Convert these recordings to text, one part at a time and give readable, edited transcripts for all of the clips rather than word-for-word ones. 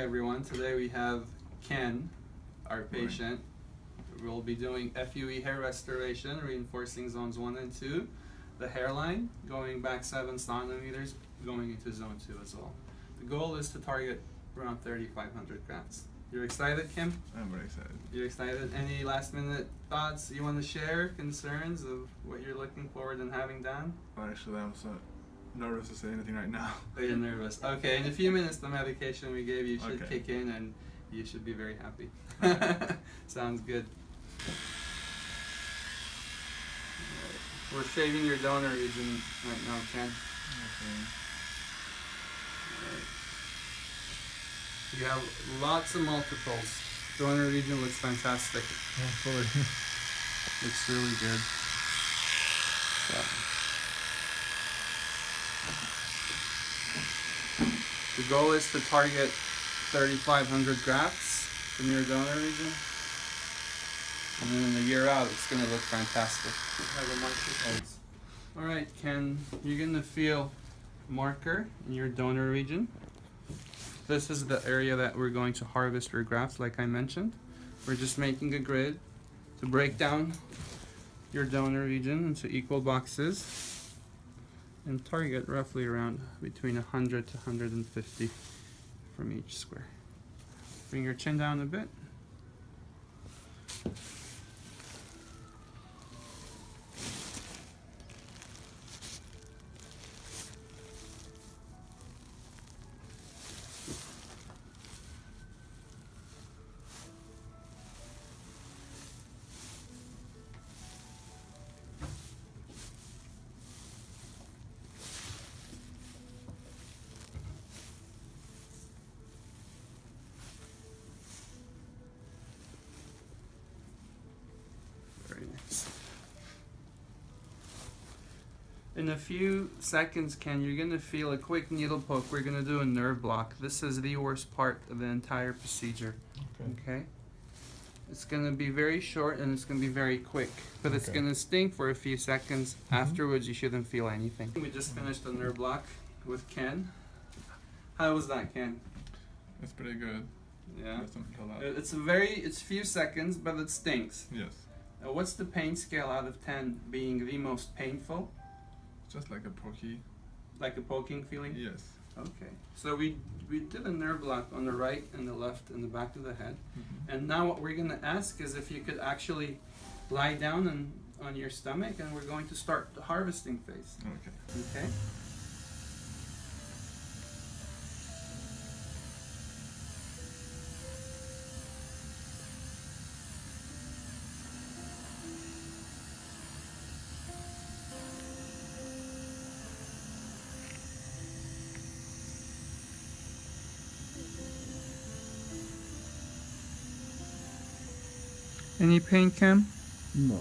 everyone. Today we have Ken, our patient. We'll be doing FUE hair restoration, reinforcing zones 1 and 2, the hairline, going back 7 centimeters, going into zone 2 as well. The goal is to target around 3,500 grafts. You're excited, Kim? I'm very excited. You're excited? Any last minute thoughts you want to share, concerns of what you're looking forward in having done? Actually, I'm so nervous to say anything right now. Oh, you're nervous. Okay, in a few minutes the medication we gave you should Okay. kick in and you should be very happy. Sounds good. Right. We're shaving your donor region right now, Ken. Okay. Right. You have lots of multiples. Donor region looks fantastic. Hopefully. Looks really good. The goal is to target 3,500 grafts from your donor region. And then in a year out, it's going to look fantastic. Alright, Ken, you're going to feel a marker in your donor region. This is the area that we're going to harvest your grafts, like I mentioned. We're just making a grid to break down your donor region into equal boxes and target roughly around between 100 to 150 from each square. Bring your chin down a bit. Very nice. In a few seconds, Ken, you're going to feel a quick needle poke. We're going to do a nerve block. This is the worst part of the entire procedure. Okay? It's going to be very short and it's going to be very quick, but it's going to sting for a few seconds. Afterwards, you shouldn't feel anything. We just finished the nerve block with Ken. How was that, Ken? It's pretty good. Yeah. Doesn't feel that. It's few seconds, but it stings. Yes. What's the pain scale out of 10 being the most painful? Just like a pokey. Like a poking feeling? Yes. Okay. So we did a nerve block on the right and the left and the back of the head. And now what we're going to ask is if you could actually lie down on your stomach, and we're going to start the harvesting phase. Okay. Okay? Any pain, Cam? No,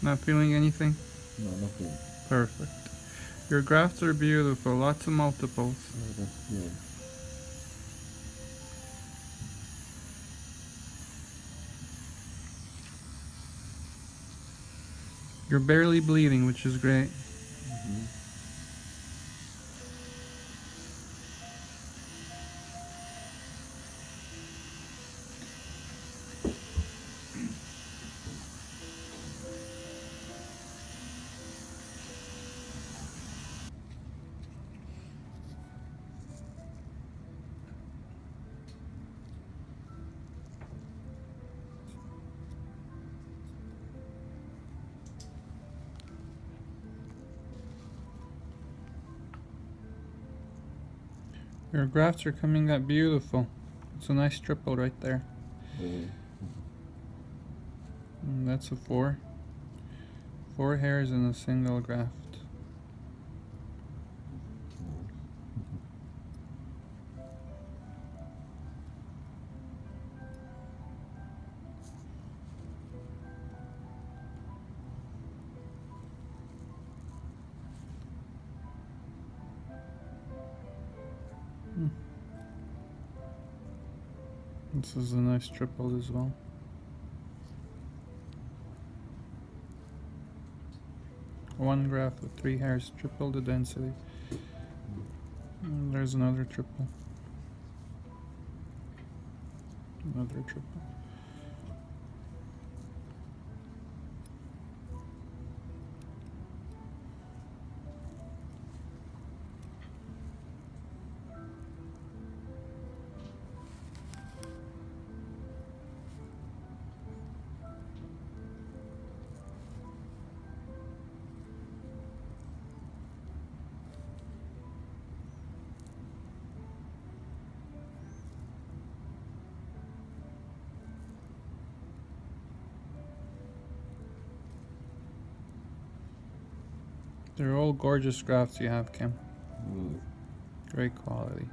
Not feeling anything? no, nothing. Perfect. Your grafts are beautiful, lots of multiples. Oh, that's good. You're barely bleeding, which is great. Your grafts are coming up beautiful. It's a nice triple right there. And that's a 4. 4 hairs in a single graft. This is a nice triple as well. One graft with 3 hairs, triple the density. And there's another triple. another triple. They're all gorgeous grafts you have, Kim. Really. Great quality.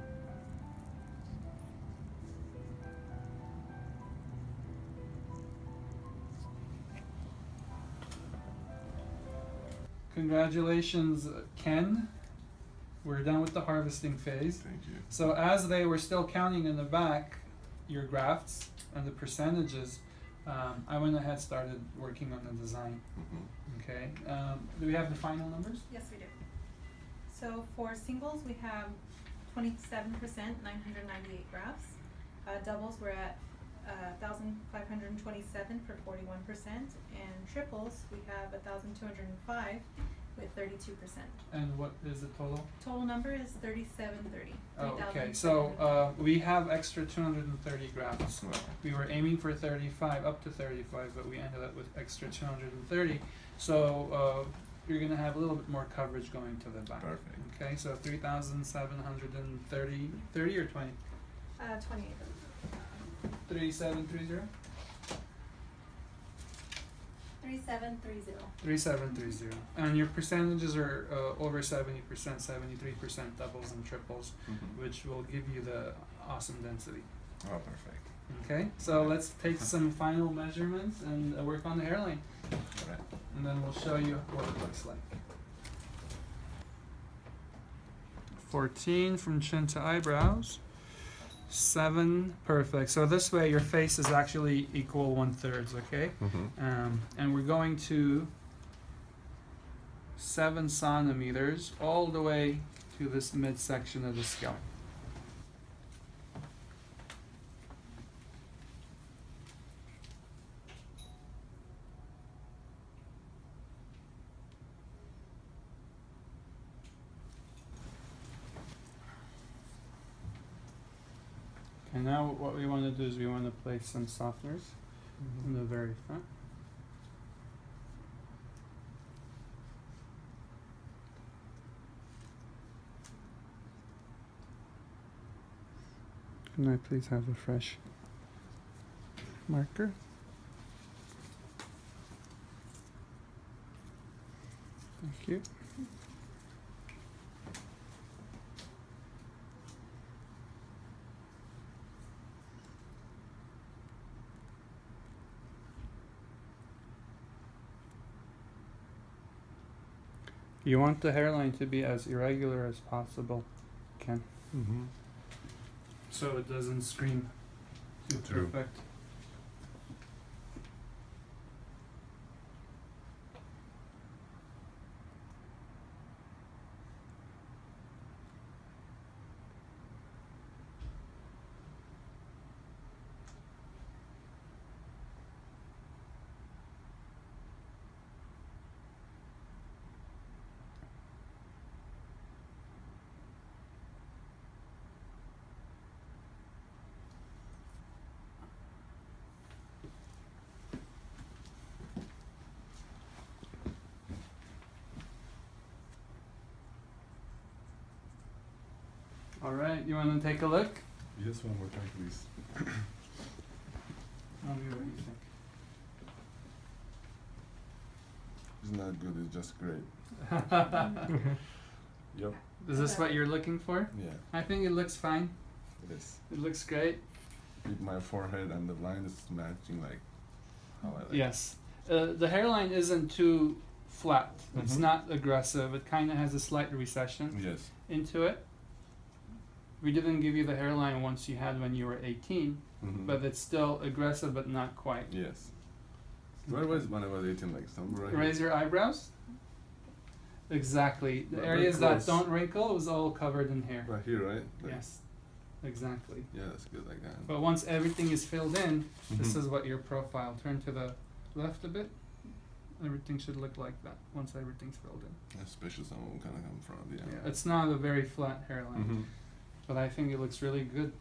Congratulations, Ken. We're done with the harvesting phase. Thank you. So as they were still counting in the back your grafts and the percentages, I went ahead started working on the design. Okay. Do we have the final numbers? Yes, we do. So for singles, we have 27%, 998 grafts. Doubles, we're at 1,527 for 41%, and triples, we have 1,205 with 32%. And what is the total? Total number is 3,730. Oh, okay. So we have extra 230 grafts. Wow. We were aiming for 35, up to 35, but we ended up with extra 230. So you're going to have a little bit more coverage going to the back. Perfect. Okay, so 3,730, 30 or 20? 28. 3730? 3730. 3730. And your percentages are over 70%, 73% doubles and triples, which will give you the awesome density. Oh, perfect. Okay, so let's take some final measurements and work on the hairline. All right. And then we'll show you what it looks like. 14 from chin to eyebrows. 7, perfect. So this way your face is actually equal 1/3, okay? And we're going to 7 centimeters all the way to this midsection of the scalp. And now what we want to do is we want to place some softeners in the very front. Can I please have a fresh marker? Thank you. You want the hairline to be as irregular as possible, Ken. So it doesn't scream too True. perfect. All right, you want to take a look? Yes, one more time, please. Tell me what you think. It's not good. It's just great. Yep. Is this what you're looking for? Yeah, I think it looks fine. it is. It looks great. With my forehead and the line is matching like how I like. Yes. The hairline isn't too flat. It's Mhm. not aggressive. It kind of has a slight recession Yes. into it. We didn't give you the hairline once you had when you were 18, but it's still aggressive but not quite. Yes. Where was when I was 18? Like somewhere right Raise your eyebrows. Exactly. The Right areas that close. don't wrinkle was all covered in hair. here? Right here, right? Like, Yes. Exactly. Yeah, that's good like that. But once everything is filled in, this Mhm. is what your profile. Turn to the left a bit. Everything should look like that once everything's filled in. Especially some of them kind of come from the Yeah, it's not a very flat hairline, Mm-hmm. but I think it looks really good.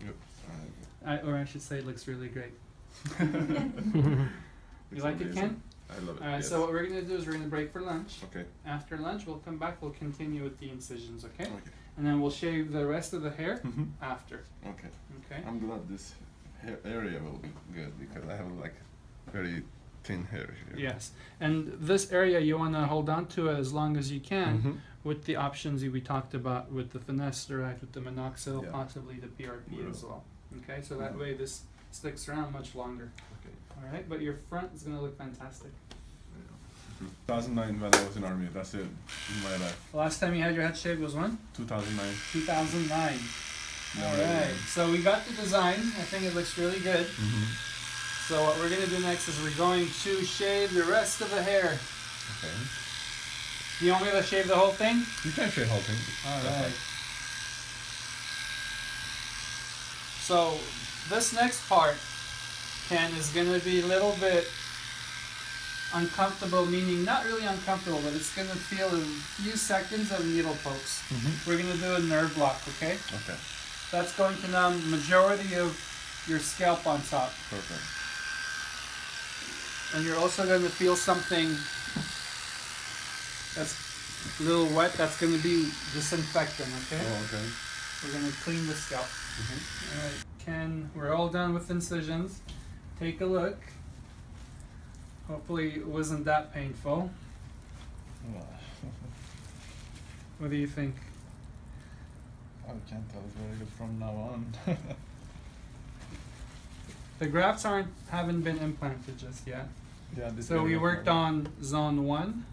Yep. Or I should say, it looks really great. You It's like it, amazing. Ken? I love it. Alright, yes. so what we're gonna do is we're gonna break for lunch. Okay. After lunch, we'll come back. We'll continue with the incisions, okay? Okay. And then we'll shave the rest of the hair Mm-hmm. after. Okay. Okay. I'm glad this hair area will be good because I have like very thin hair here. Yes, and this area you want to hold on to it as long as you can Mhm. with the options we talked about with the finasteride, with the minoxidil, Yeah. possibly the PRP Will. as well. Okay, so that Mhm. way this sticks around much longer. Okay. All right, but your front is going to look fantastic. 2009 when I was in army. That's it in my life. The last time you had your head shaved was when? 2009. 2009. No, All no, no. right, so we got the design. I think it looks really good. Mm-hmm. So what we're going to do next is we're going to shave the rest of the hair. Okay. Do you want me to shave the whole thing? You can shave whole thing. All That's right. So this next part, Ken, is going to be a little bit uncomfortable, meaning not really uncomfortable, but it's going to feel a few seconds of needle pokes. Mm-hmm. We're going to do a nerve block, okay? Okay. That's going to numb majority of your scalp on top. Perfect. And you're also going to feel something that's a little wet. That's going to be disinfectant, okay? Oh, okay. We're going to clean the scalp. Mm-hmm. Alright, Ken, we're all done with incisions. Take a look. Hopefully it wasn't that painful. What do you think? I can't tell. It's very good from now on. The grafts haven't been implanted just yet. Yeah, this So we area worked for- on zone 1.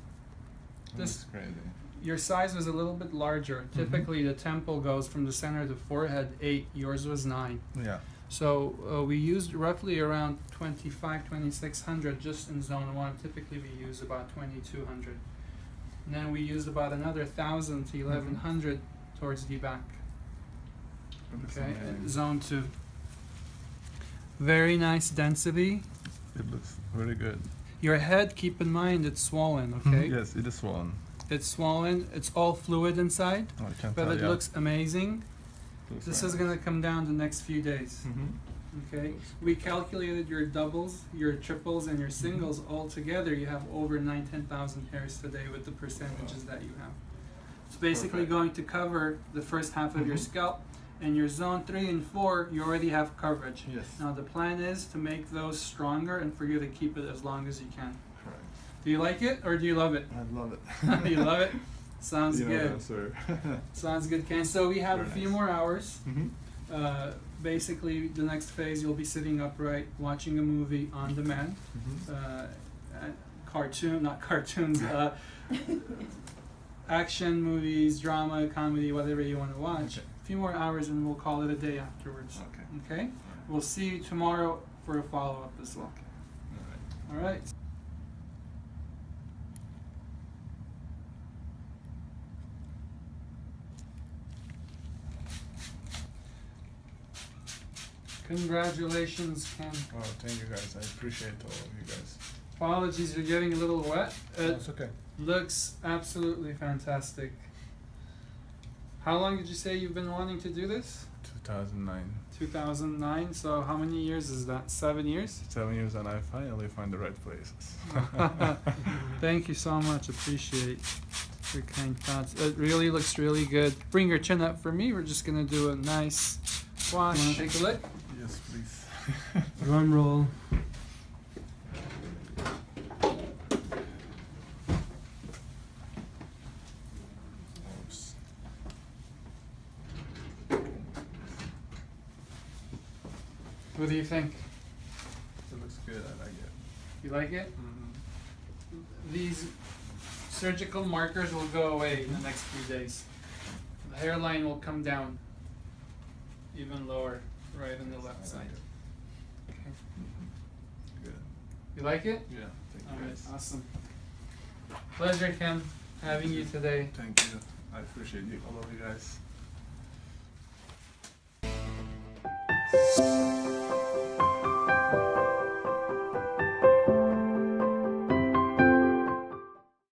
This This is crazy. your size was a little bit larger. Typically the temple goes from the center to forehead 8, yours was 9. Yeah. So we used roughly around 2600 just in zone 1. Typically we use about 2200. And then we used about another 1000 to 1100 towards the back. That's Okay, amazing. zone 2. Very nice density. It looks very good. Your head, keep in mind, it's swollen, okay? Yes, it is swollen. It's swollen, it's all fluid inside, Oh, I can't but tell. it Yeah. looks amazing. Looks This very is gonna come down the next few days, nice. okay? We calculated your doubles, your triples, and your singles all together. You have over 10,000 hairs today with the percentages that you have. It's basically Perfect. going to cover the first half of your scalp, and your zone 3 and 4, you already have coverage. Yes. Now the plan is to make those stronger and for you to keep it as long as you can. Correct. Do you like it or do you love it? I love it. You love it? Sounds You know good. that, sir. Sounds good, Ken. So we have Very a few nice. more hours. Mm-hmm. Basically, the next phase you'll be sitting upright, watching a movie on demand. Cartoon, not cartoons. Action movies, drama, comedy, whatever you want to watch. Okay. A few more hours and we'll call it a day afterwards. Okay. Okay? We'll see you tomorrow for a follow-up as well. All right. All right. Congratulations, Ken. Oh, thank you guys. I appreciate all of you guys. Apologies, you're getting a little wet. It It's okay. looks absolutely fantastic. How long did you say you've been wanting to do this? 2009. 2009, so how many years is that? 7 years? 7 years, and I finally find the right places. Thank you so much, appreciate your kind thoughts. It really looks really good. Bring your chin up for me, we're just gonna do a nice wash. You wanna take a look? Yes, please. Drum roll. Oops. What do you think? It looks good. I like it. You like it? Mm-hmm. These surgical markers will go away in the next few days. The hairline will come down even lower, right on the left side. Okay. Good. You like it? Yeah. Thank you Alright, guys. awesome. Pleasure, Ken, having you today. Thank you. I appreciate you, all of you guys. Bye.